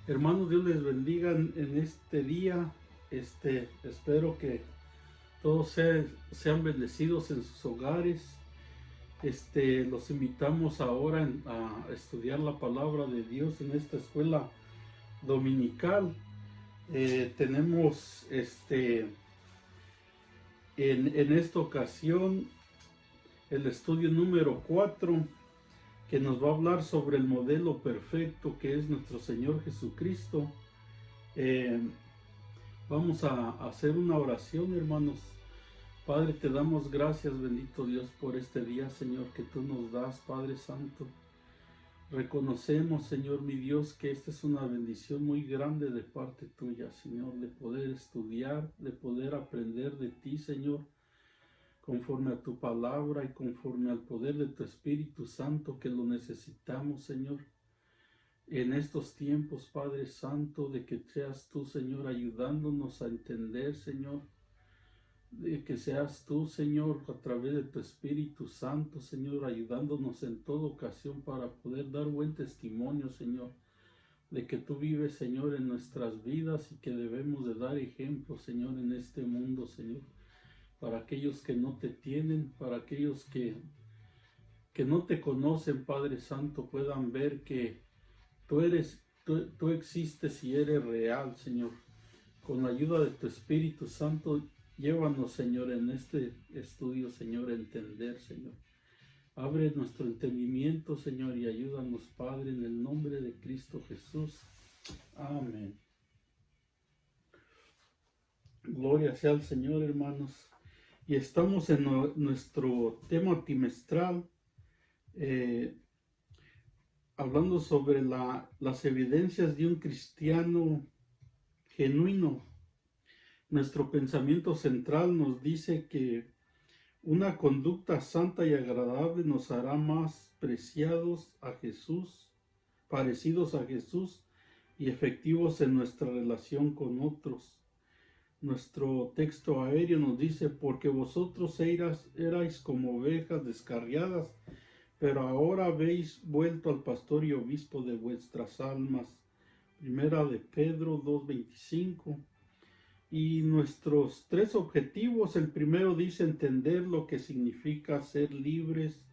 Hermanos, Dios les bendiga en este día. Espero que todos sean bendecidos en sus hogares. Los invitamos ahora a estudiar la palabra de Dios en esta escuela dominical. Tenemos en esta ocasión el estudio número 4, que nos va a hablar sobre el modelo perfecto que es nuestro Señor Jesucristo. Vamos a hacer una oración, hermanos. Padre, te damos gracias, bendito Dios, por este día, Señor, que tú nos das, Padre Santo. Reconocemos, Señor mi Dios, que esta es una bendición muy grande de parte tuya, Señor, de poder estudiar, de poder aprender de ti, Señor, conforme a tu palabra y conforme al poder de tu Espíritu Santo, que lo necesitamos, Señor, en estos tiempos, Padre Santo, de que seas tú, Señor, ayudándonos a entender, Señor, de que seas tú, Señor, a través de tu Espíritu Santo, Señor, ayudándonos en toda ocasión para poder dar buen testimonio, Señor, de que tú vives, Señor, en nuestras vidas y que debemos de dar ejemplo, Señor, en este mundo, Señor, para aquellos que no te tienen, para aquellos que no te conocen, Padre Santo, puedan ver que tú existes y eres real, Señor. Con la ayuda de tu Espíritu Santo, llévanos, Señor, en este estudio, Señor, a entender, Señor. Abre nuestro entendimiento, Señor, y ayúdanos, Padre, en el nombre de Cristo Jesús. Amén. Gloria sea al Señor, hermanos. Y estamos en nuestro tema trimestral, hablando sobre las evidencias de un cristiano genuino. Nuestro pensamiento central nos dice que una conducta santa y agradable nos hará más parecidos a Jesús y efectivos en nuestra relación con otros. Nuestro texto aéreo nos dice: porque vosotros erais como ovejas descarriadas, pero ahora habéis vuelto al pastor y obispo de vuestras almas. Primera de Pedro 2:25. Y nuestros tres objetivos: el primero dice entender lo que significa ser libres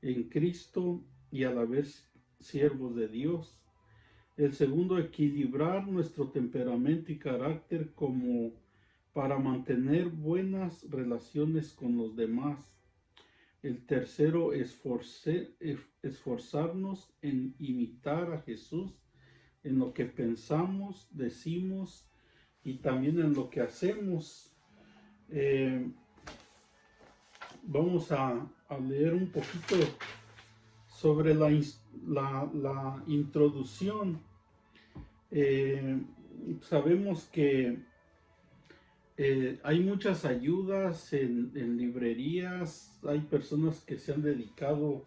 en Cristo y a la vez siervos de Dios. El segundo, equilibrar nuestro temperamento y carácter como para mantener buenas relaciones con los demás. El tercero, esforzarnos en imitar a Jesús en lo que pensamos, decimos y también en lo que hacemos. Vamos a leer un poquito sobre la introducción. Sabemos que hay muchas ayudas en librerías, hay personas que se han dedicado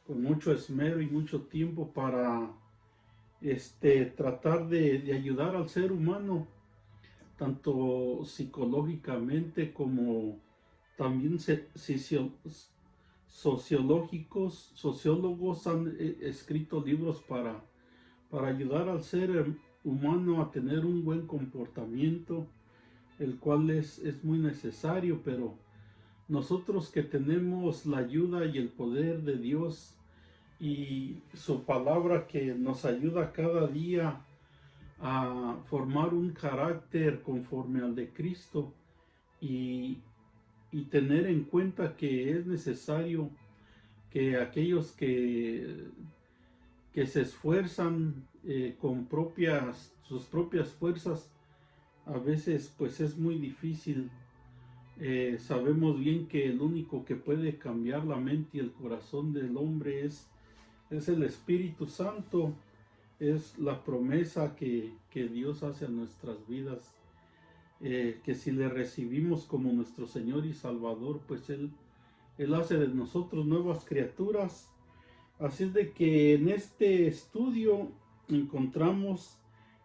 con mucho esmero y mucho tiempo para tratar de ayudar al ser humano, tanto psicológicamente como también sociólogos han escrito libros para ayudar al ser humano a tener un buen comportamiento, el cual es muy necesario. Pero nosotros que tenemos la ayuda y el poder de Dios y su palabra que nos ayuda cada día a formar un carácter conforme al de Cristo, y tener en cuenta que es necesario que aquellos que se esfuerzan con sus propias fuerzas, a veces pues es muy difícil. Sabemos bien que el único que puede cambiar la mente y el corazón del hombre es el Espíritu Santo, es la promesa que Dios hace a nuestras vidas, que si le recibimos como nuestro Señor y Salvador, pues Él hace de nosotros nuevas criaturas. Así es de que en este estudio encontramos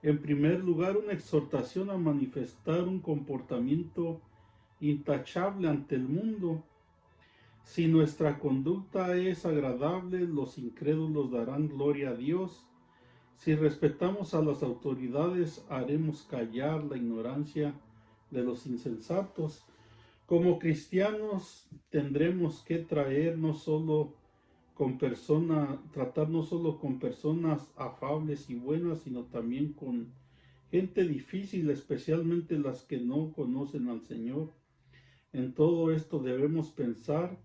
en primer lugar una exhortación a manifestar un comportamiento intachable ante el mundo. Si nuestra conducta es agradable, los incrédulos darán gloria a Dios. Si respetamos a las autoridades, haremos callar la ignorancia de los insensatos. Como cristianos tendremos que tratar no solo con personas afables y buenas, sino también con gente difícil, especialmente las que no conocen al Señor. En todo esto debemos pensar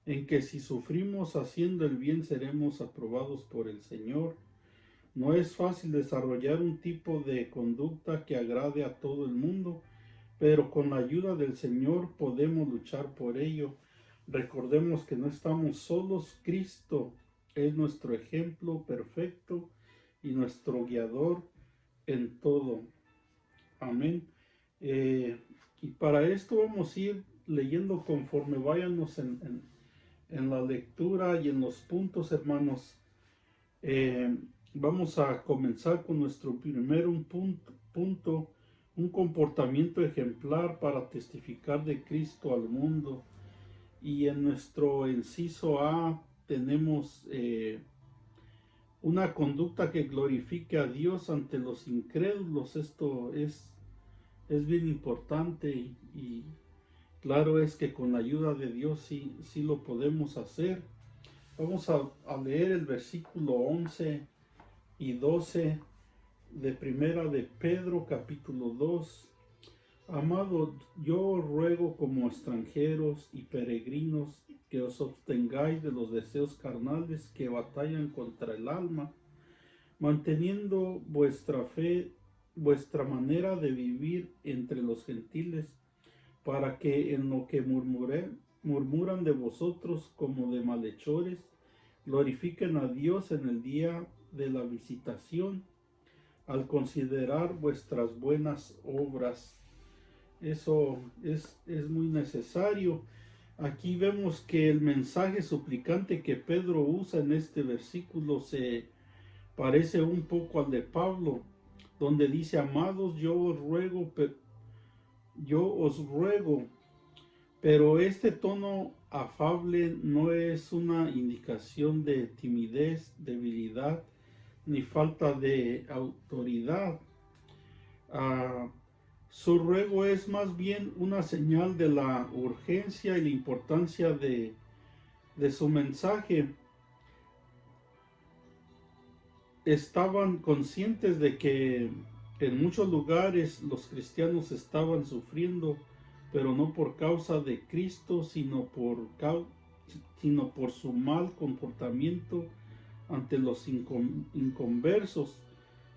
en que si sufrimos haciendo el bien seremos aprobados por el Señor. No es fácil desarrollar un tipo de conducta que agrade a todo el mundo, pero con la ayuda del Señor podemos luchar por ello. Recordemos que no estamos solos. Cristo es nuestro ejemplo perfecto y nuestro guiador en todo. Amén. Y para esto vamos a ir leyendo conforme vayamos en la lectura y en los puntos, hermanos. Vamos a comenzar con nuestro primer punto, un comportamiento ejemplar para testificar de Cristo al mundo. Y en nuestro inciso A tenemos una conducta que glorifique a Dios ante los incrédulos. Esto es bien importante y claro es que con la ayuda de Dios sí lo podemos hacer. Vamos a leer el versículo 11 y 12 de Primera de Pedro, capítulo 2. Amado, yo ruego como extranjeros y peregrinos que os abstengáis de los deseos carnales que batallan contra el alma, manteniendo vuestra fe, vuestra manera de vivir entre los gentiles, para que en lo que murmuran de vosotros como de malhechores, glorifiquen a Dios en el día de la visitación, al considerar vuestras buenas obras. Eso es muy necesario. Aquí vemos que el mensaje suplicante que Pedro usa en este versículo se parece un poco al de Pablo, donde dice: amados, yo os ruego, pero este tono afable no es una indicación de timidez, debilidad, ni falta de autoridad. Su ruego es más bien una señal de la urgencia y la importancia de su mensaje. Estaban conscientes de que en muchos lugares los cristianos estaban sufriendo, pero no por causa de Cristo, sino por su mal comportamiento ante los inconversos.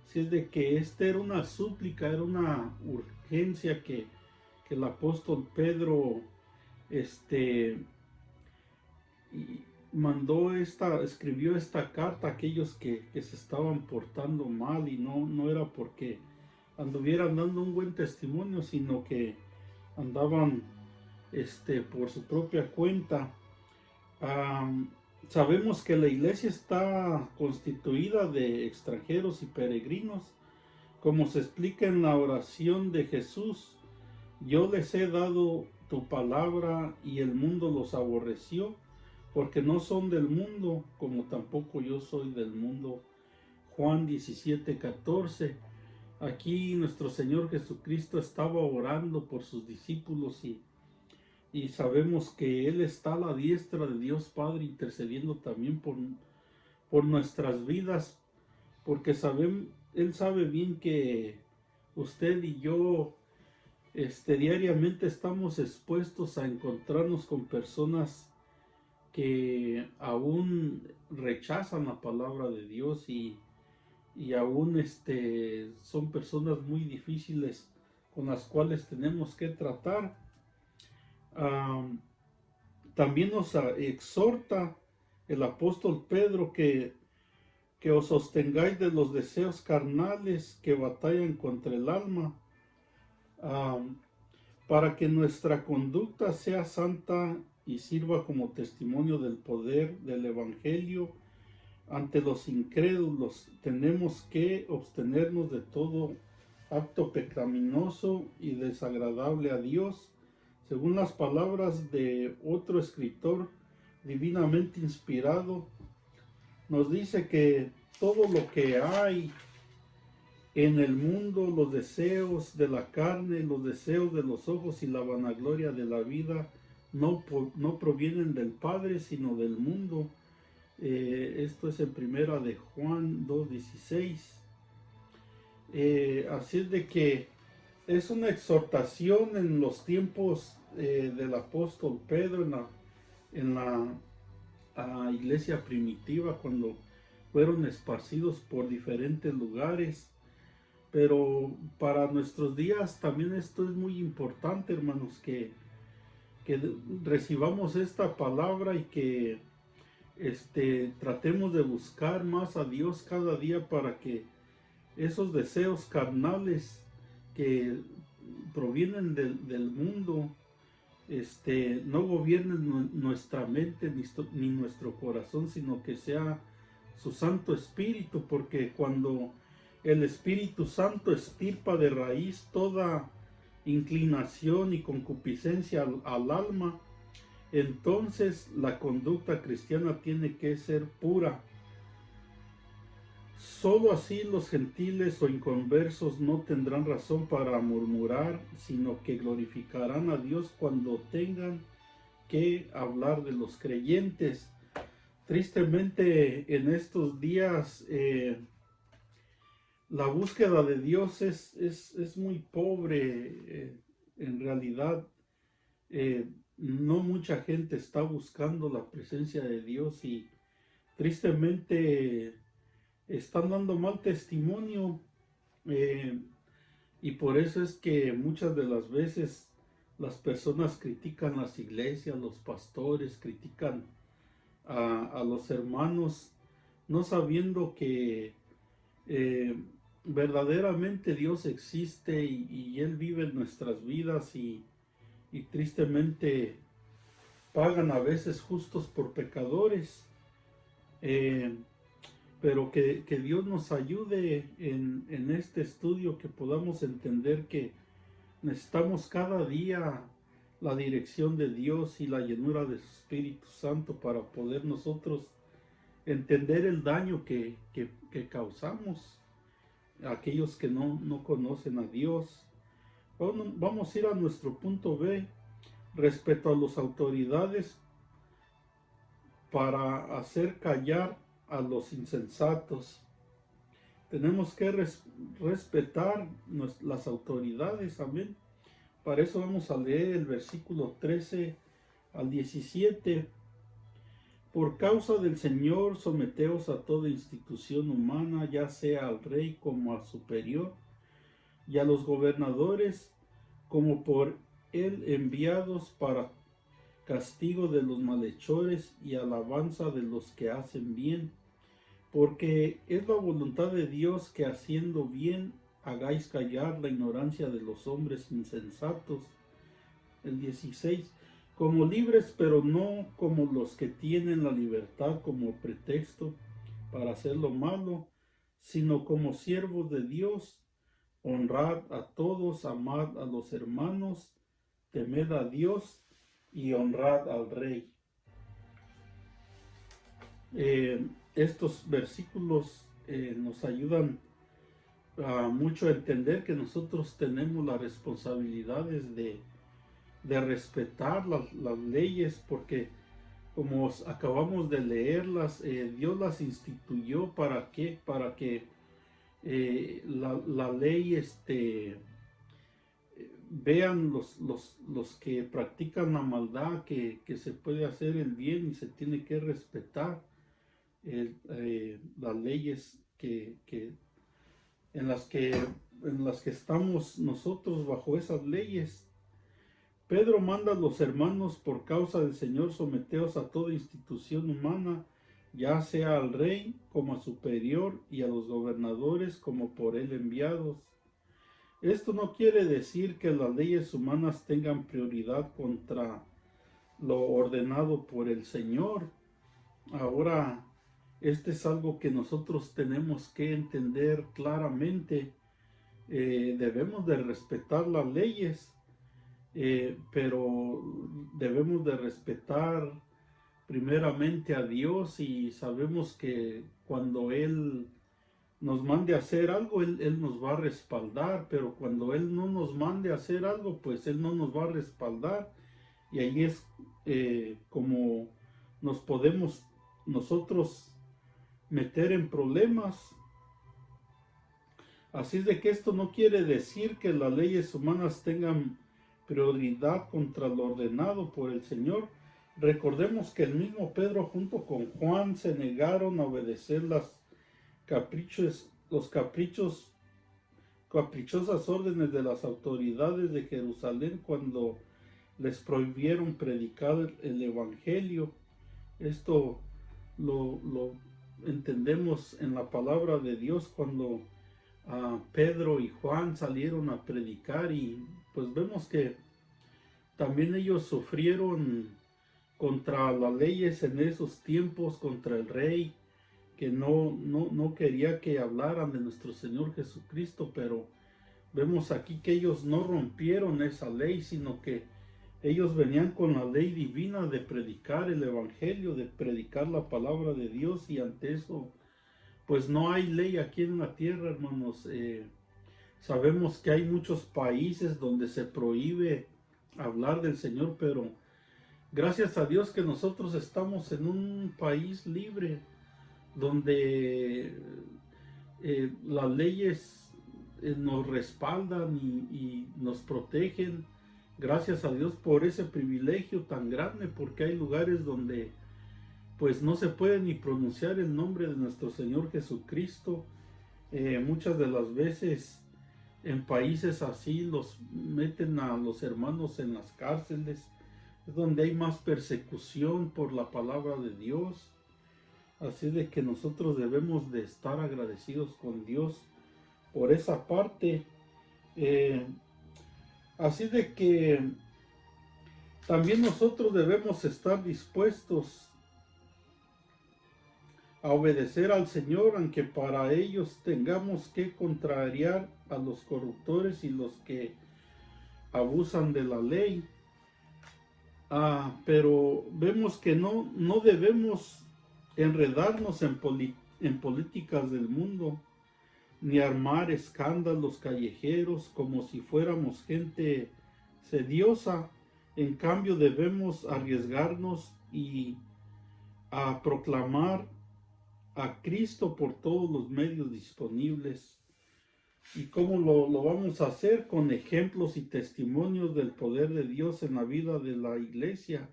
Si es de que esta era una súplica, era una urgencia que el apóstol Pedro escribió esta carta a aquellos que se estaban portando mal, y no era porque anduvieran dando un buen testimonio, sino que andaban por su propia cuenta. Sabemos que la iglesia está constituida de extranjeros y peregrinos, como se explica en la oración de Jesús: yo les he dado tu palabra y el mundo los aborreció, porque no son del mundo, como tampoco yo soy del mundo. Juan 17:14. Aquí nuestro Señor Jesucristo estaba orando por sus discípulos y sabemos que Él está a la diestra de Dios Padre intercediendo también por nuestras vidas, porque Él sabe bien que usted y yo diariamente estamos expuestos a encontrarnos con personas que aún rechazan la palabra de Dios y aún son personas muy difíciles con las cuales tenemos que tratar. También nos exhorta el apóstol Pedro que os sostengáis de los deseos carnales que batallan contra el alma, para que nuestra conducta sea santa y sirva como testimonio del poder del Evangelio ante los incrédulos. Tenemos que abstenernos de todo acto pecaminoso y desagradable a Dios, según las palabras de otro escritor divinamente inspirado. Nos dice que todo lo que hay en el mundo, los deseos de la carne, los deseos de los ojos y la vanagloria de la vida, no provienen del Padre, sino del mundo. Esto es en primera de Juan 2:16. Así es de que es una exhortación en los tiempos del apóstol Pedro en la iglesia primitiva, cuando fueron esparcidos por diferentes lugares. Pero para nuestros días también esto es muy importante, hermanos, que recibamos esta palabra y que tratemos de buscar más a Dios cada día para que esos deseos carnales que provienen del mundo no gobiernen nuestra mente ni nuestro corazón, sino que sea su Santo Espíritu, porque cuando el Espíritu Santo extirpa de raíz toda inclinación y concupiscencia al alma, entonces la conducta cristiana tiene que ser pura. Solo así los gentiles o inconversos no tendrán razón para murmurar, sino que glorificarán a Dios cuando tengan que hablar de los creyentes. Tristemente en estos días la búsqueda de Dios es muy pobre. En realidad no mucha gente está buscando la presencia de Dios y tristemente están dando mal testimonio, y por eso es que muchas de las veces las personas critican las iglesias, los pastores critican a los hermanos, no sabiendo que verdaderamente Dios existe y Él vive en nuestras vidas y tristemente pagan a veces justos por pecadores. Pero que Dios nos ayude en este estudio, que podamos entender que necesitamos cada día la dirección de Dios y la llenura de su Espíritu Santo para poder nosotros entender el daño que causamos a aquellos que no conocen a Dios. Vamos a ir a nuestro punto B, respecto a las autoridades para hacer callar a los insensatos. Tenemos que respetar las autoridades, amén. Para eso vamos a leer el versículo 13 al 17. Por causa del Señor, someteos a toda institución humana, ya sea al rey como al superior, y a los gobernadores como por él enviados para castigo de los malhechores y alabanza de los que hacen bien. Porque es la voluntad de Dios que haciendo bien hagáis callar la ignorancia de los hombres insensatos. El 16. Como libres, pero no como los que tienen la libertad como pretexto para hacer lo malo, sino como siervos de Dios. Honrad a todos, amad a los hermanos, temed a Dios y honrad al rey. Estos versículos nos ayudan mucho a entender que nosotros tenemos las responsabilidades de respetar las leyes, porque como acabamos de leerlas, Dios las instituyó para que la ley vean los que practican la maldad que se puede hacer el bien y se tiene que respetar las leyes en las que estamos nosotros bajo esas leyes. Pedro manda a los hermanos: por causa del Señor, someteos a toda institución humana, ya sea al rey como a superior, y a los gobernadores como por él enviados. Esto no quiere decir que las leyes humanas tengan prioridad contra lo ordenado por el Señor. Ahora, es algo que nosotros tenemos que entender claramente. Debemos de respetar las leyes, pero debemos de respetar primeramente a Dios y sabemos que cuando Él nos mande a hacer algo, Él nos va a respaldar, pero cuando Él no nos mande a hacer algo, pues Él no nos va a respaldar. Y ahí es como nos podemos nosotros meter en problemas. Así es de que esto no quiere decir que las leyes humanas tengan prioridad contra lo ordenado por el Señor. Recordemos que el mismo Pedro junto con Juan se negaron a obedecer los caprichosas órdenes de las autoridades de Jerusalén cuando les prohibieron predicar el Evangelio. Esto lo entendemos en la palabra de Dios cuando Pedro y Juan salieron a predicar, y pues vemos que también ellos sufrieron contra las leyes en esos tiempos, contra el rey que no quería que hablaran de nuestro Señor Jesucristo, pero vemos aquí que ellos no rompieron esa ley, sino que ellos venían con la ley divina de predicar el Evangelio, de predicar la palabra de Dios, y ante eso pues no hay ley aquí en la tierra, hermanos. Sabemos que hay muchos países donde se prohíbe hablar del Señor, pero gracias a Dios que nosotros estamos en un país libre, donde las leyes nos respaldan y nos protegen. Gracias a Dios por ese privilegio tan grande, porque hay lugares donde pues no se puede ni pronunciar el nombre de nuestro Señor Jesucristo. Muchas de las veces en países así los meten a los hermanos en las cárceles. Es donde hay más persecución por la palabra de Dios. Así de que nosotros debemos de estar agradecidos con Dios por esa parte. Así de que también nosotros debemos estar dispuestos a obedecer al Señor, aunque para ellos tengamos que contrariar a los corruptores y los que abusan de la ley. Pero vemos que no debemos enredarnos en políticas del mundo, ni armar escándalos callejeros como si fuéramos gente sediosa. En cambio debemos arriesgarnos y a proclamar a Cristo por todos los medios disponibles. ¿Y cómo lo vamos a hacer? Con ejemplos y testimonios del poder de Dios en la vida de la iglesia.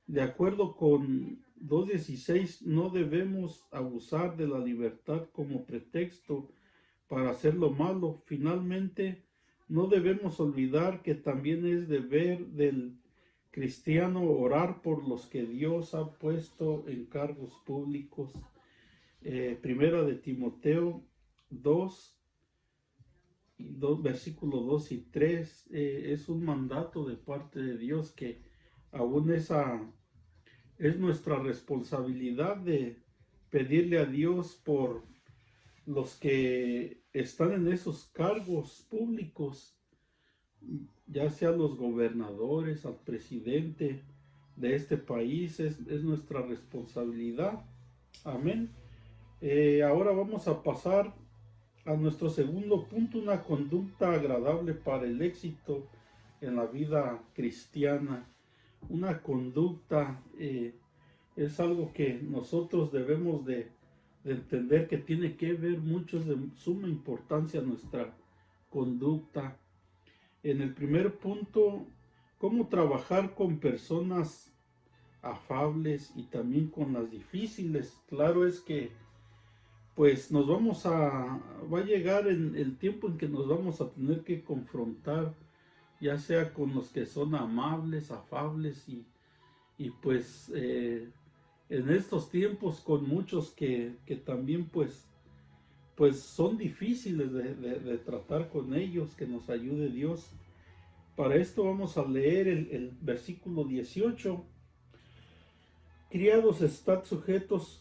De acuerdo con 2:16, no debemos abusar de la libertad como pretexto para hacer lo malo. Finalmente, no debemos olvidar que también es deber del cristiano orar por los que Dios ha puesto en cargos públicos. Primera de Timoteo 2, versículos 2 y 3, es un mandato de parte de Dios que aún esa es nuestra responsabilidad de pedirle a Dios por los que están en esos cargos públicos, ya sea los gobernadores, al presidente de este país. Es nuestra responsabilidad. Amén. Ahora vamos a pasar a nuestro segundo punto, una conducta agradable para el éxito en la vida cristiana. Una conducta es algo que nosotros debemos de entender que tiene que ver mucho, de suma importancia nuestra conducta. En el primer punto, cómo trabajar con personas afables y también con las difíciles. Claro es que pues va a llegar en el tiempo en que nos vamos a tener que confrontar, ya sea con los que son amables, afables y pues en estos tiempos con muchos que también pues son difíciles de tratar con ellos. Que nos ayude Dios. Para esto vamos a leer el versículo 18. Criados, estad sujetos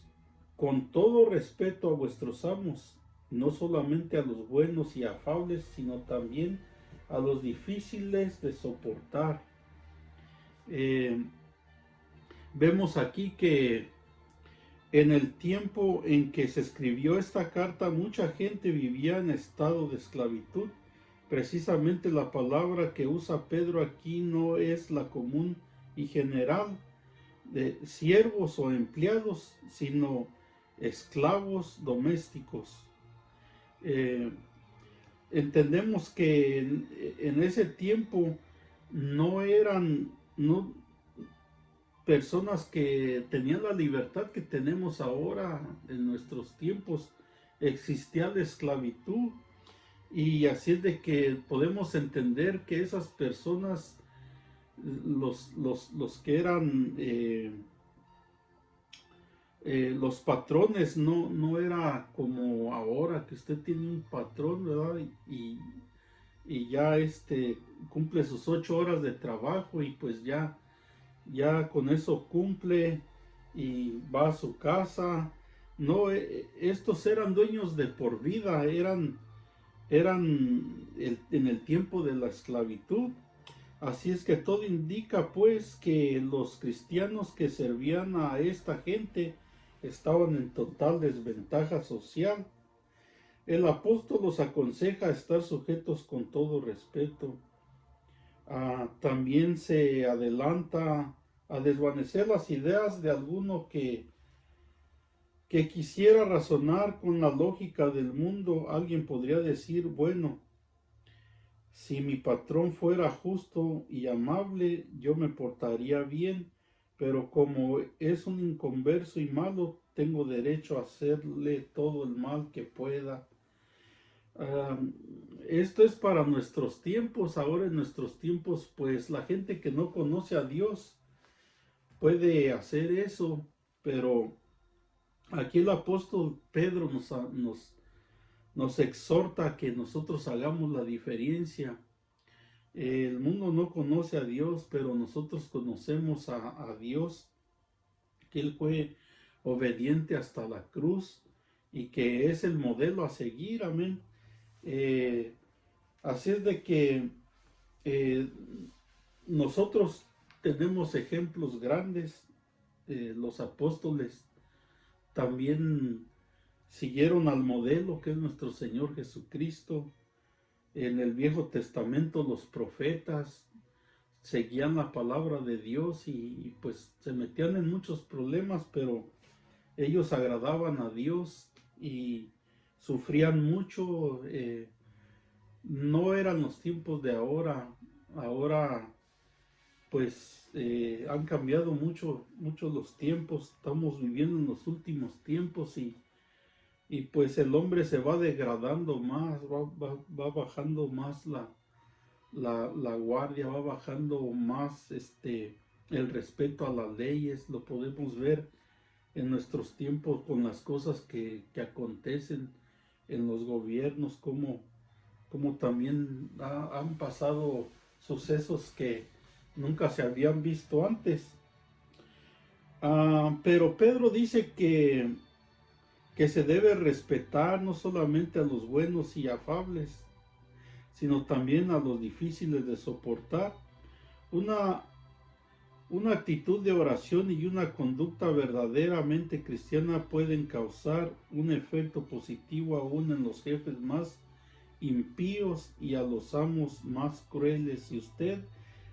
con todo respeto a vuestros amos, no solamente a los buenos y afables, sino también a los difíciles de soportar. Vemos aquí que en el tiempo en que se escribió esta carta, mucha gente vivía en estado de esclavitud. Precisamente la palabra que usa Pedro aquí no es la común y general de siervos o empleados, sino esclavos domésticos. Eh, Entendemos que en ese tiempo no eran personas que tenían la libertad que tenemos ahora en nuestros tiempos. Existía la esclavitud, y así es de que podemos entender que esas personas, los que eran los patrones, no era como ahora que usted tiene un patrón, ¿verdad? Y ya cumple sus 8 horas de trabajo y pues ya con eso cumple y va a su casa. No, estos eran dueños de por vida, en el tiempo de la esclavitud. Así es que todo indica pues que los cristianos que servían a esta gente estaban en total desventaja social. El apóstol los aconseja estar sujetos con todo respeto. También se adelanta a desvanecer las ideas de alguno que quisiera razonar con la lógica del mundo. Alguien podría decir, bueno, si mi patrón fuera justo y amable, yo me portaría bien, pero como es un inconverso y malo, tengo derecho a hacerle todo el mal que pueda. Esto es para nuestros tiempos. Ahora en nuestros tiempos, pues la gente que no conoce a Dios puede hacer eso, pero aquí el apóstol Pedro nos exhorta a que nosotros hagamos la diferencia. El mundo no conoce a Dios, pero nosotros conocemos a Dios, que Él fue obediente hasta la cruz y que es el modelo a seguir, amén. Así es de que nosotros tenemos ejemplos grandes. Los apóstoles también siguieron al modelo que es nuestro Señor Jesucristo. En el Viejo Testamento los profetas seguían la palabra de Dios y pues se metían en muchos problemas, pero ellos agradaban a Dios y sufrían mucho. No eran los tiempos de ahora. Ahora pues han cambiado mucho los tiempos. Estamos viviendo en los últimos tiempos y pues el hombre se va degradando más, va bajando más la guardia, va bajando más el respeto a las leyes. Lo podemos ver en nuestros tiempos con las cosas que acontecen en los gobiernos, como también han pasado sucesos que nunca se habían visto antes. Pero Pedro dice que se debe respetar no solamente a los buenos y afables, sino también a los difíciles de soportar. Una actitud de oración y una conducta verdaderamente cristiana pueden causar un efecto positivo aún en los jefes más impíos y a los amos más crueles. Si usted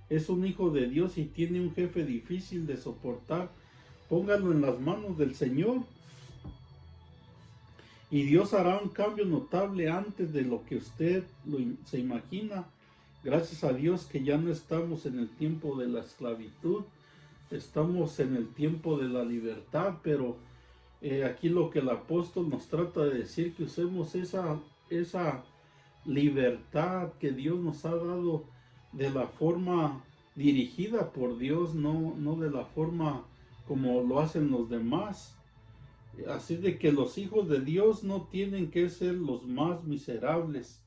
es un hijo de Dios y tiene un jefe difícil de soportar, póngalo en las manos del Señor y Dios hará un cambio notable antes de lo que usted se imagina. Gracias a Dios que ya no estamos en el tiempo de la esclavitud, estamos en el tiempo de la libertad, pero aquí lo que el apóstol nos trata de decir, que usemos esa libertad que Dios nos ha dado de la forma dirigida por Dios, no de la forma como lo hacen los demás. Así de que los hijos de Dios no tienen que ser los más miserables.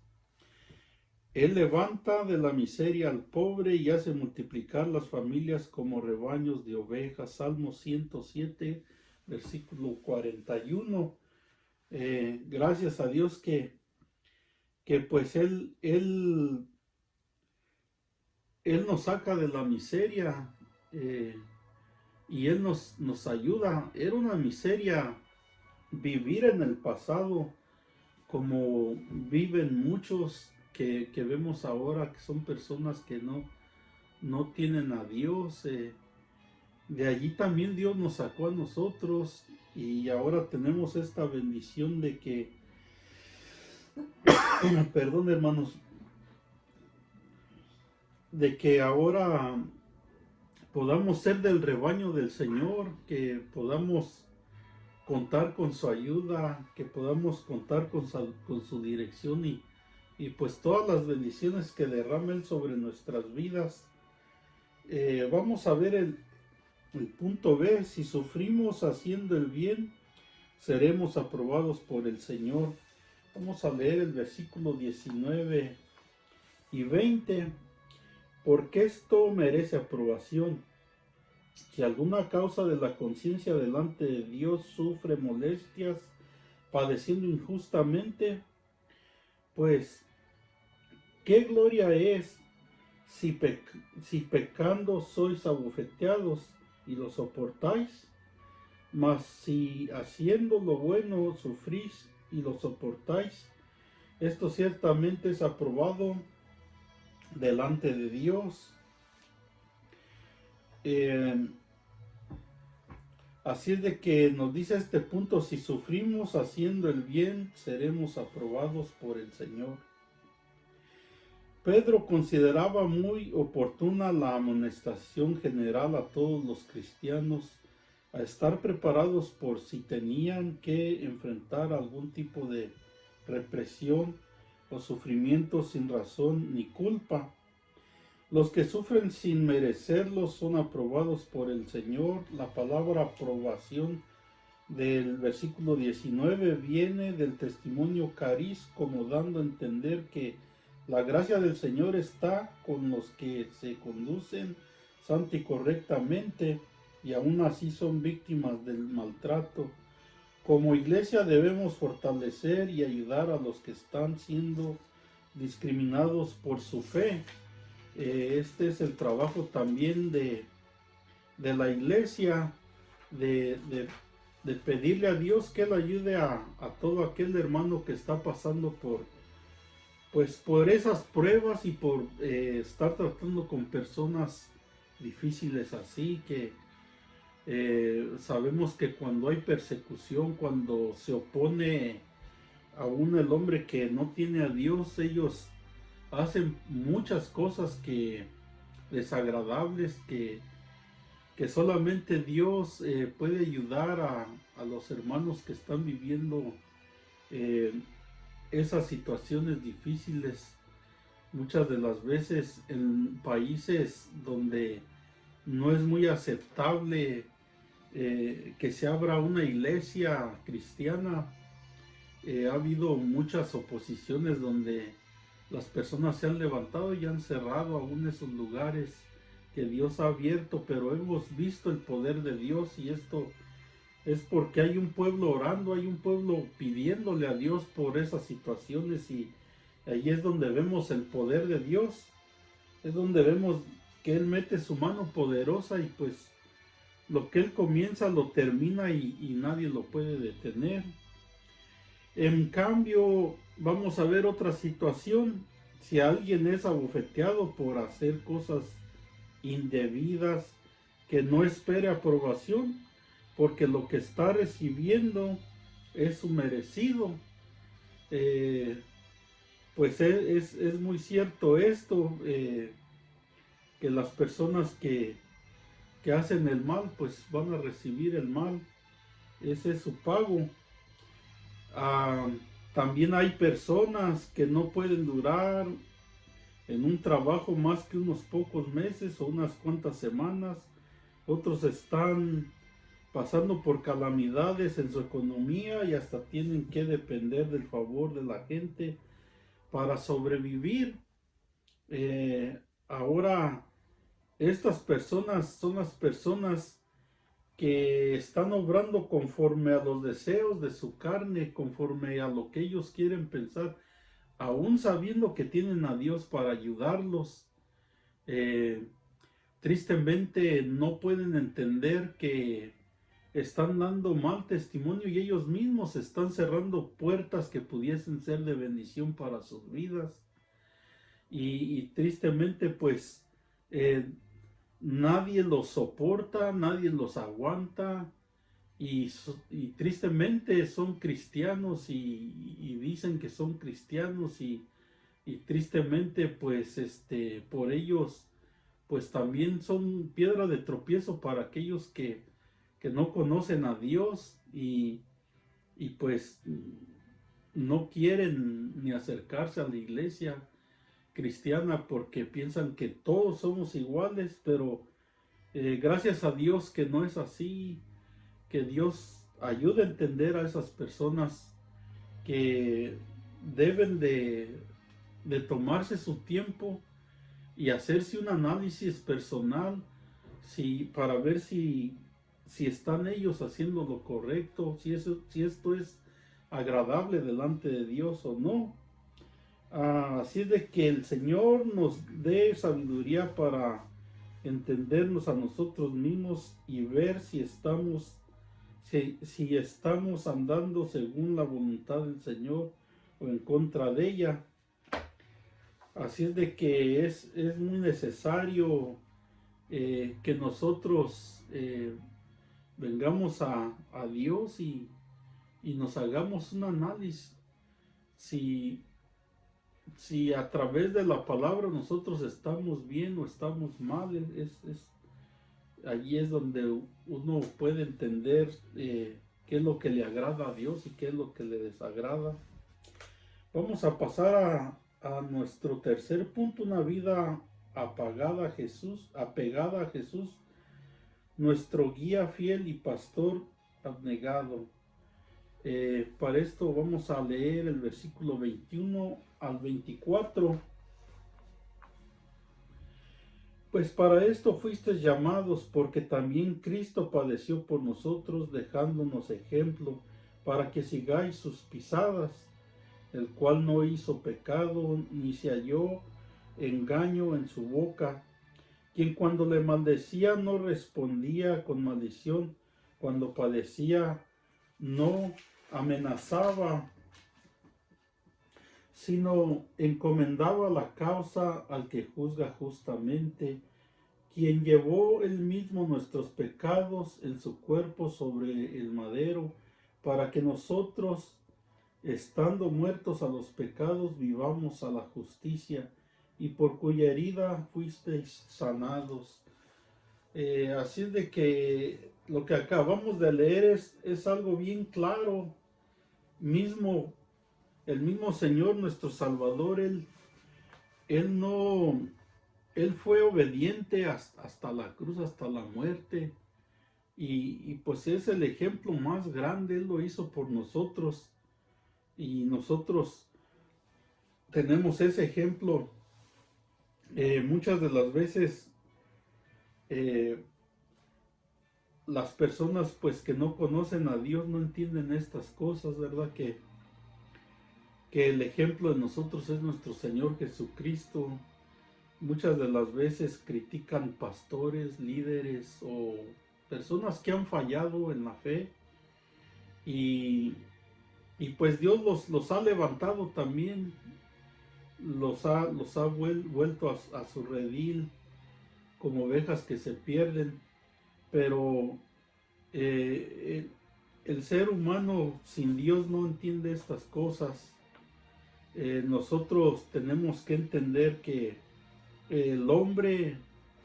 Él levanta de la miseria al pobre y hace multiplicar las familias como rebaños de ovejas. Salmo 107, versículo 41. Gracias a Dios que pues Él nos saca de la miseria. y Él nos ayuda. Era una miseria vivir en el pasado como viven muchos que vemos ahora, que son personas que no tienen a Dios. De allí también Dios nos sacó a nosotros y ahora tenemos esta bendición de que, perdón hermanos, de que ahora podamos ser del rebaño del Señor, que podamos contar con su ayuda, que podamos contar con su dirección y pues todas las bendiciones que derrama Él sobre nuestras vidas. Vamos a ver el punto B: si sufrimos haciendo el bien, seremos aprobados por el Señor. Vamos a leer el versículo 19 y 20. Porque esto merece aprobación. Si alguna causa de la conciencia delante de Dios sufre molestias, padeciendo injustamente, pues, ¿qué gloria es si pecando sois abofeteados y lo soportáis? Mas si haciendo lo bueno sufrís y lo soportáis, esto ciertamente es aprobado delante de Dios. Así es de que nos dice este punto: si sufrimos haciendo el bien, seremos aprobados por el Señor. Pedro consideraba muy oportuna la amonestación general a todos los cristianos a estar preparados por si tenían que enfrentar algún tipo de represión o sufrimiento sin razón ni culpa. Los que sufren sin merecerlo son aprobados por el Señor. La palabra aprobación del versículo 19 viene del testimonio cariz, como dando a entender que la gracia del Señor está con los que se conducen santa y correctamente y aún así son víctimas del maltrato. Como iglesia debemos fortalecer y ayudar a los que están siendo discriminados por su fe. Este es el trabajo también de la iglesia, de pedirle a Dios que Él ayude a todo aquel hermano que está pasando por esas pruebas y por estar tratando con personas difíciles así, que sabemos que cuando hay persecución, cuando se opone aún el hombre que no tiene a Dios, ellos hacen muchas cosas desagradables que solamente Dios puede ayudar a los hermanos que están viviendo esas situaciones difíciles. Muchas de las veces en países donde no es muy aceptable que se abra una iglesia cristiana, ha habido muchas oposiciones donde las personas se han levantado y han cerrado aún esos lugares que Dios ha abierto, pero hemos visto el poder de Dios, y esto es porque hay un pueblo orando, hay un pueblo pidiéndole a Dios por esas situaciones, y ahí es donde vemos el poder de Dios, es donde vemos que Él mete su mano poderosa y pues lo que Él comienza lo termina y nadie lo puede detener. En cambio, vamos a ver otra situación: si alguien es abofeteado por hacer cosas indebidas, que no espere aprobación, porque lo que está recibiendo es su merecido. Pues es muy cierto esto, que las personas que hacen el mal, pues van a recibir el mal. Ese es su pago. También hay personas que no pueden durar en un trabajo más que unos pocos meses o unas cuantas semanas. Otros están pasando por calamidades en su economía y hasta tienen que depender del favor de la gente para sobrevivir. Ahora, estas personas son las personas que están obrando conforme a los deseos de su carne, conforme a lo que ellos quieren pensar, aún sabiendo que tienen a Dios para ayudarlos. tristemente no pueden entender que están dando mal testimonio y ellos mismos están cerrando puertas que pudiesen ser de bendición para sus vidas. Y tristemente pues eh, nadie los soporta, nadie los aguanta y tristemente son cristianos y dicen que son cristianos y tristemente pues por ellos pues también son piedra de tropiezo para aquellos que no conocen a Dios y pues no quieren ni acercarse a la iglesia cristiana porque piensan que todos somos iguales, pero gracias a Dios que no es así, que Dios ayude a entender a esas personas que deben de tomarse su tiempo y hacerse un análisis personal para ver si están ellos haciendo lo correcto, si esto es agradable delante de Dios o no. Así es de que el Señor nos dé sabiduría para entendernos a nosotros mismos y ver si estamos andando según la voluntad del Señor o en contra de ella. Así es de que es muy necesario que nosotros vengamos a Dios y nos hagamos un análisis. Si a través de la palabra nosotros estamos bien o estamos mal, allí es donde uno puede entender qué es lo que le agrada a Dios y qué es lo que le desagrada. Vamos a pasar a nuestro tercer punto, una vida apegada a Jesús, nuestro guía fiel y pastor abnegado. Para esto vamos a leer el versículo 21 al 24. Pues para esto fuisteis llamados, porque también Cristo padeció por nosotros, dejándonos ejemplo, para que sigáis sus pisadas, el cual no hizo pecado, ni se halló engaño en su boca, quien cuando le maldecía no respondía con maldición, cuando padecía no amenazaba, sino encomendaba la causa al que juzga justamente, quien llevó él mismo nuestros pecados en su cuerpo sobre el madero, para que nosotros, estando muertos a los pecados, vivamos a la justicia, y por cuya herida fuisteis sanados. Así es de que lo que acabamos de leer es algo bien claro. El mismo Señor, nuestro Salvador, Él fue obediente hasta la cruz, hasta la muerte. Y pues es el ejemplo más grande, Él lo hizo por nosotros. Y nosotros tenemos ese ejemplo. Muchas de las veces las personas pues que no conocen a Dios no entienden estas cosas, ¿verdad? Que el ejemplo de nosotros es nuestro Señor Jesucristo. Muchas de las veces critican pastores, líderes o personas que han fallado en la fe y pues Dios los ha levantado también, los ha vuelto a su redil como ovejas que se pierden, pero el ser humano sin Dios no entiende estas cosas. Nosotros tenemos que entender que el hombre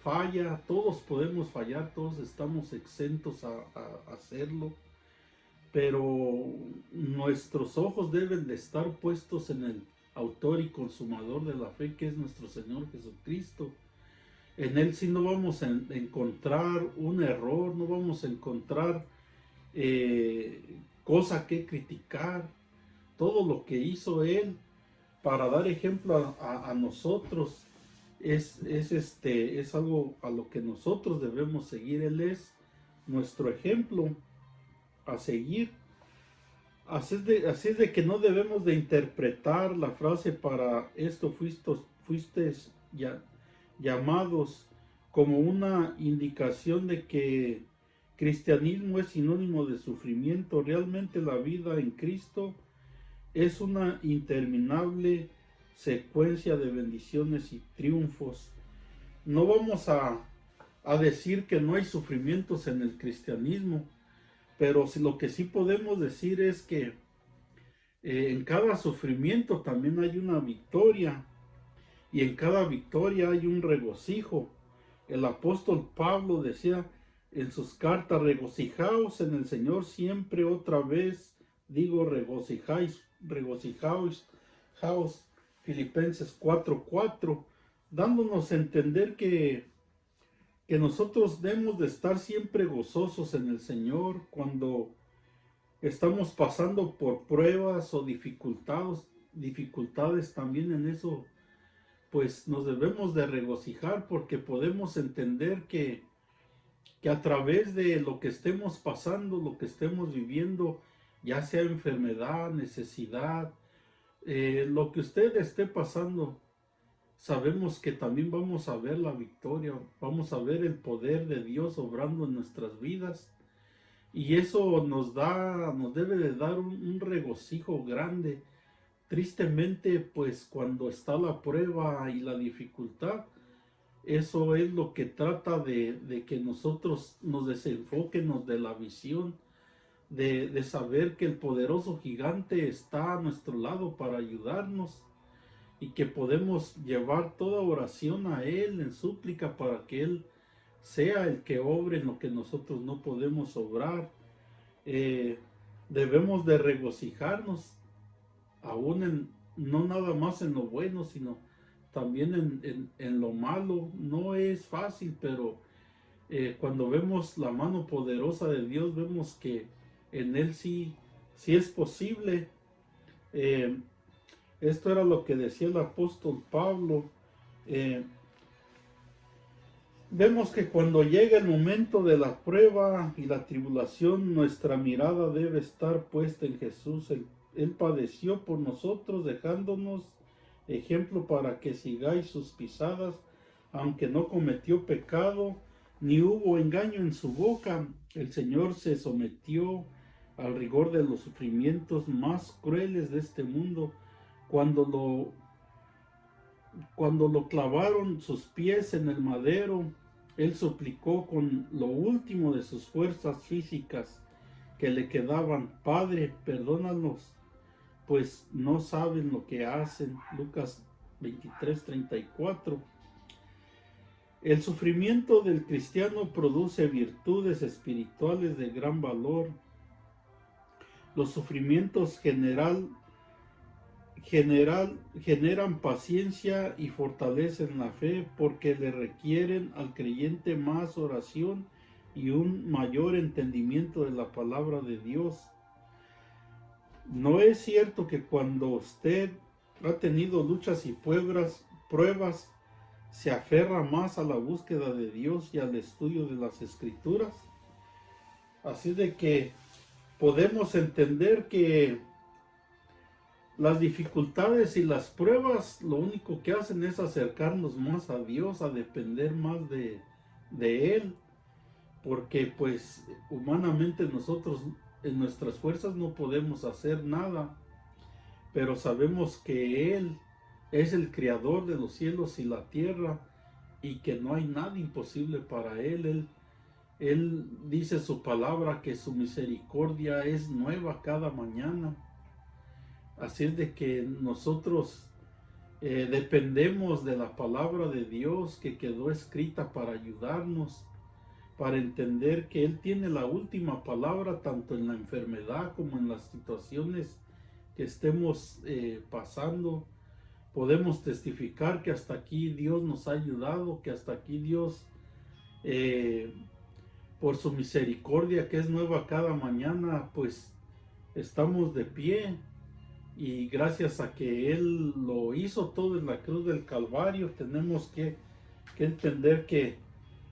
falla, todos podemos fallar, todos estamos exentos a hacerlo, pero nuestros ojos deben de estar puestos en el autor y consumador de la fe, que es nuestro Señor Jesucristo. En Él sí no vamos a encontrar un error, no vamos a encontrar cosa que criticar. Todo lo que hizo Él para dar ejemplo a nosotros es algo a lo que nosotros debemos seguir. Él es nuestro ejemplo a seguir. Así es de que no debemos de interpretar la frase para esto fuiste llamados como una indicación de que cristianismo es sinónimo de sufrimiento. Realmente la vida en Cristo es una interminable secuencia de bendiciones y triunfos. No vamos a decir que no hay sufrimientos en el cristianismo, pero lo que sí podemos decir es que en cada sufrimiento también hay una victoria, y en cada victoria hay un regocijo. El apóstol Pablo decía en sus cartas: regocijaos en el Señor siempre. Otra vez digo, regocijaos. Filipenses 4:4, dándonos a entender que nosotros debemos de estar siempre gozosos en el Señor cuando estamos pasando por pruebas o dificultades también. En eso pues nos debemos de regocijar, porque podemos entender que a través de lo que estemos pasando, lo que estemos viviendo, ya sea enfermedad, necesidad, lo que usted esté pasando, sabemos que también vamos a ver la victoria, vamos a ver el poder de Dios obrando en nuestras vidas, y eso nos debe de dar un regocijo grande. Tristemente, pues cuando está la prueba y la dificultad, eso es lo que trata de que nosotros nos desenfoquemos de la visión, de saber que el poderoso gigante está a nuestro lado para ayudarnos, y que podemos llevar toda oración a Él en súplica para que Él sea el que obre en lo que nosotros no podemos obrar. Debemos de regocijarnos aún no nada más en lo bueno, sino también en lo malo. No es fácil, pero cuando vemos la mano poderosa de Dios, vemos que en Él sí es posible. Esto era lo que decía el apóstol Pablo. Vemos que cuando llega el momento de la prueba y la tribulación, nuestra mirada debe estar puesta en Jesús. Él padeció por nosotros, dejándonos ejemplo para que sigáis sus pisadas, aunque no cometió pecado, ni hubo engaño en su boca. El Señor se sometió al rigor de los sufrimientos más crueles de este mundo. Cuando lo clavaron sus pies en el madero, Él suplicó con lo último de sus fuerzas físicas que le quedaban: Padre, perdónalos, pues no saben lo que hacen. Lucas 23:34. El sufrimiento del cristiano produce virtudes espirituales de gran valor. Los sufrimientos generan paciencia y fortalecen la fe, porque le requieren al creyente más oración y un mayor entendimiento de la palabra de Dios. ¿No es cierto que cuando usted ha tenido luchas y pruebas, se aferra más a la búsqueda de Dios y al estudio de las Escrituras? Así de que podemos entender que las dificultades y las pruebas lo único que hacen es acercarnos más a Dios, a depender más de Él, porque pues humanamente nosotros en nuestras fuerzas no podemos hacer nada, pero sabemos que Él es el creador de los cielos y la tierra, y que no hay nada imposible para Él. Él dice su palabra que su misericordia es nueva cada mañana. Así es de que nosotros dependemos de la palabra de Dios que quedó escrita para ayudarnos, para entender que Él tiene la última palabra tanto en la enfermedad como en las situaciones que estemos pasando. Podemos testificar que hasta aquí Dios nos ha ayudado, que hasta aquí Dios, por su misericordia que es nueva cada mañana, pues estamos de pie. Y gracias a que Él lo hizo todo en la cruz del Calvario, tenemos que entender que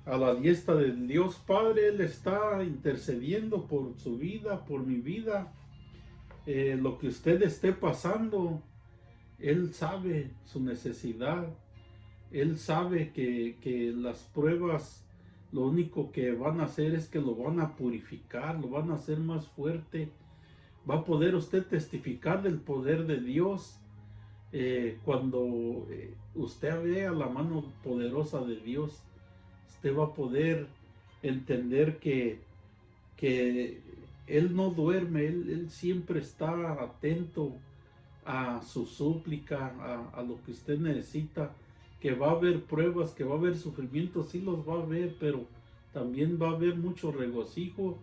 a la diestra del Dios Padre Él está intercediendo por su vida, por mi vida. Lo que usted esté pasando, Él sabe su necesidad. Él sabe que las pruebas lo único que van a hacer es que lo van a purificar, lo van a hacer más fuerte. Va a poder usted testificar del poder de Dios cuando usted vea la mano poderosa de Dios. Usted va a poder entender que Él no duerme, Él siempre está atento a su súplica, a lo que usted necesita, que va a haber pruebas, que va a haber sufrimientos, sí los va a haber, pero también va a haber mucho regocijo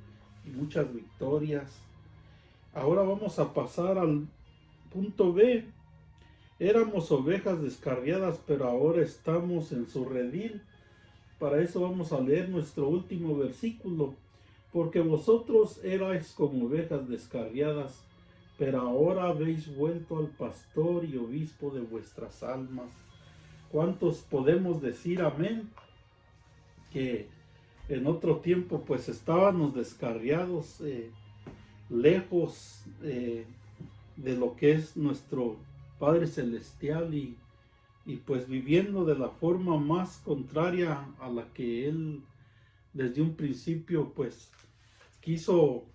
y muchas victorias. Ahora vamos a pasar al punto B. Éramos ovejas descarriadas, pero ahora estamos en su redil. Para eso vamos a leer nuestro último versículo. Porque vosotros erais como ovejas descarriadas, pero ahora habéis vuelto al pastor y obispo de vuestras almas. ¿Cuántos podemos decir amén? Que en otro tiempo pues estábamos descarriados, lejos de lo que es nuestro Padre Celestial y pues viviendo de la forma más contraria a la que Él desde un principio pues quiso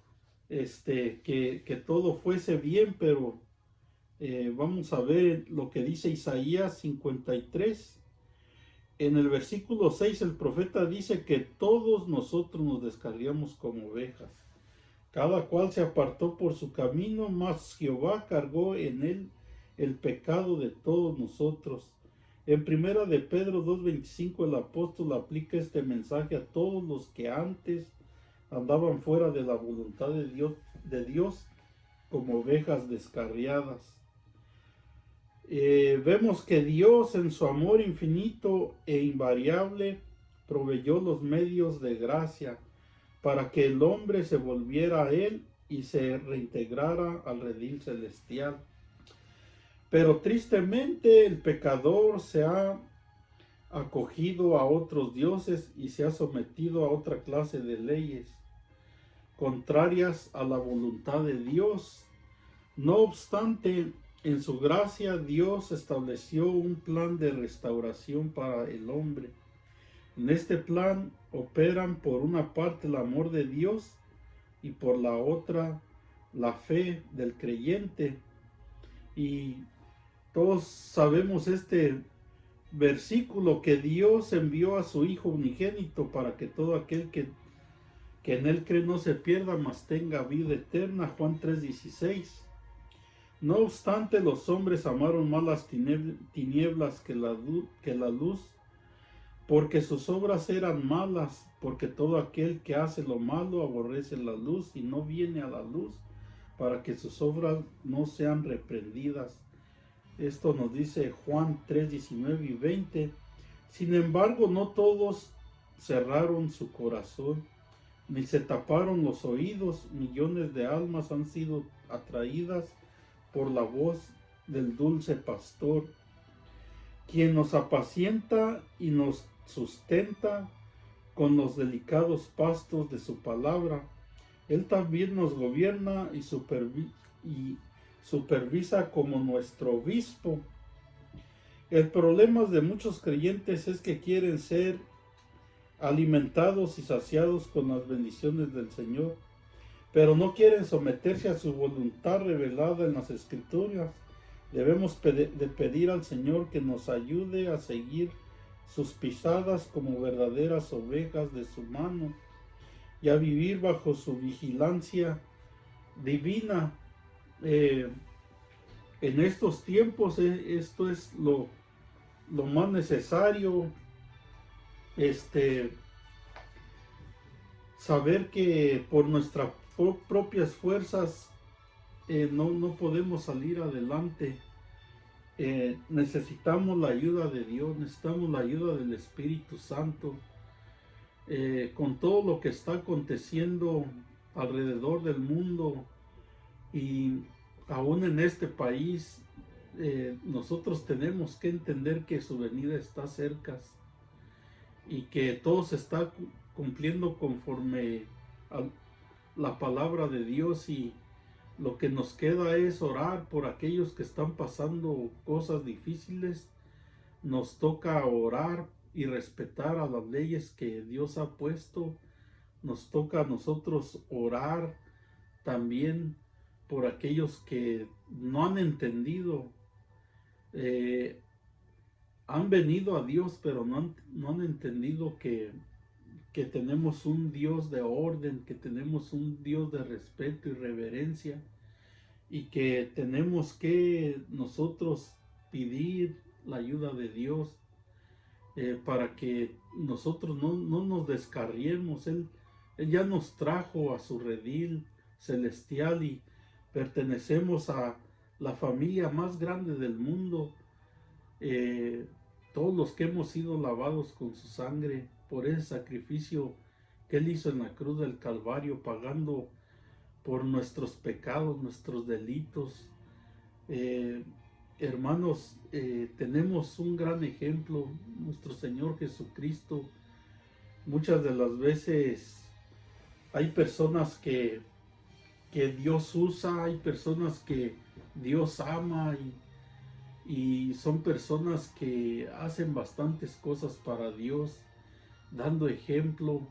que todo fuese bien, pero vamos a ver lo que dice Isaías 53. En el versículo 6 el profeta dice que todos nosotros nos descarriamos como ovejas. Cada cual se apartó por su camino, mas Jehová cargó en él el pecado de todos nosotros. En primera de Pedro 2:25 el apóstol aplica este mensaje a todos los que antes andaban fuera de la voluntad de Dios como ovejas descarriadas. Vemos que Dios en su amor infinito e invariable proveyó los medios de gracia para que el hombre se volviera a Él y se reintegrara al redil celestial. Pero tristemente el pecador se ha acogido a otros dioses y se ha sometido a otra clase de leyes contrarias a la voluntad de Dios. No obstante, en su gracia Dios estableció un plan de restauración para el hombre. En este plan operan por una parte el amor de Dios y por la otra la fe del creyente. Y todos sabemos este versículo, que Dios envió a su Hijo unigénito para que todo aquel que en Él cree no se pierda, mas tenga vida eterna. Juan 3:16. No obstante, los hombres amaron más las tinieblas que la luz, porque sus obras eran malas, porque todo aquel que hace lo malo aborrece la luz y no viene a la luz, para que sus obras no sean reprendidas. Esto nos dice Juan 3:19 y 20. Sin embargo, no todos cerraron su corazón, ni se taparon los oídos. Millones de almas han sido atraídas por la voz del dulce pastor, quien nos apacienta y nos sustenta con los delicados pastos de su palabra. Él también nos gobierna y supervisa como nuestro obispo. El problema de muchos creyentes es que quieren ser alimentados y saciados con las bendiciones del Señor, pero no quieren someterse a su voluntad revelada en las Escrituras. Debemos de pedir al Señor que nos ayude a seguir sus pisadas como verdaderas ovejas de su mano y a vivir bajo su vigilancia divina. En estos tiempos esto es lo más necesario, saber que por nuestras propias fuerzas no podemos salir adelante. Necesitamos la ayuda de Dios, necesitamos la ayuda del Espíritu Santo. Con todo lo que está aconteciendo alrededor del mundo y aún en este país, nosotros tenemos que entender que su venida está cerca y que todo se está cumpliendo conforme a la palabra de Dios, y lo que nos queda es orar por aquellos que están pasando cosas difíciles, nos toca orar y respetar a las leyes que Dios ha puesto. Nos toca a nosotros orar también por aquellos que no han entendido, han venido a Dios, pero no han entendido que tenemos un Dios de orden, que tenemos un Dios de respeto y reverencia, y que tenemos que nosotros pedir la ayuda de Dios para que nosotros no nos descarriemos. Él ya nos trajo a su redil celestial y pertenecemos a la familia más grande del mundo. Todos los que hemos sido lavados con su sangre por ese sacrificio que Él hizo en la cruz del Calvario, pagando por nuestros pecados, nuestros delitos. Hermanos, tenemos un gran ejemplo, nuestro Señor Jesucristo. Muchas de las veces hay personas que Dios usa, hay personas que Dios ama y son personas que hacen bastantes cosas para Dios, dando ejemplo.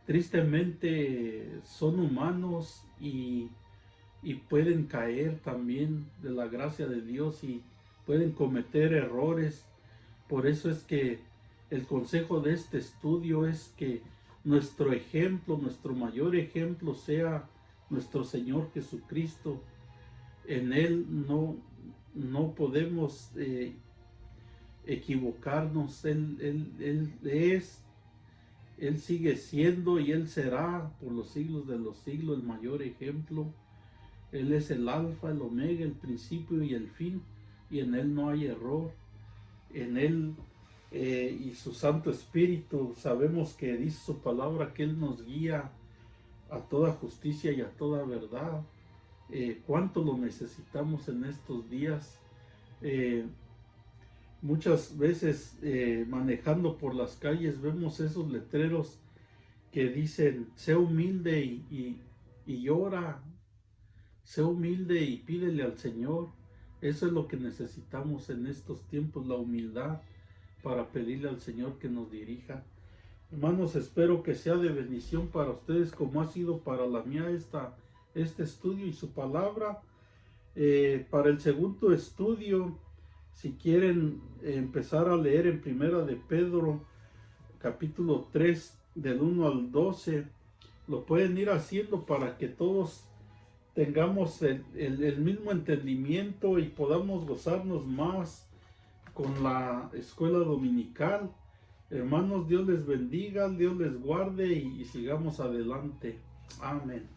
Tristemente son humanos y pueden caer también de la gracia de Dios y pueden cometer errores. Por eso es que el consejo de este estudio es que nuestro ejemplo, nuestro mayor ejemplo sea nuestro Señor Jesucristo. En Él no podemos equivocarnos. Él sigue siendo y Él será por los siglos de los siglos el mayor ejemplo. Él es el alfa, el omega, el principio y el fin, y en Él no hay error. En Él y su Santo Espíritu sabemos que dice su palabra que Él nos guía a toda justicia y a toda verdad. ¿Cuánto lo necesitamos en estos días? Muchas veces manejando por las calles vemos esos letreros que dicen: sé humilde y ora, sé humilde y pídele al Señor. Eso es lo que necesitamos en estos tiempos, la humildad para pedirle al Señor que nos dirija. Hermanos, espero que sea de bendición para ustedes como ha sido para la mía este estudio y su palabra. Para el segundo estudio, si quieren empezar a leer en Primera de Pedro, capítulo 3, del 1 al 12, lo pueden ir haciendo para que todos tengamos el mismo entendimiento y podamos gozarnos más con la escuela dominical. Hermanos, Dios les bendiga, Dios les guarde y sigamos adelante. Amén.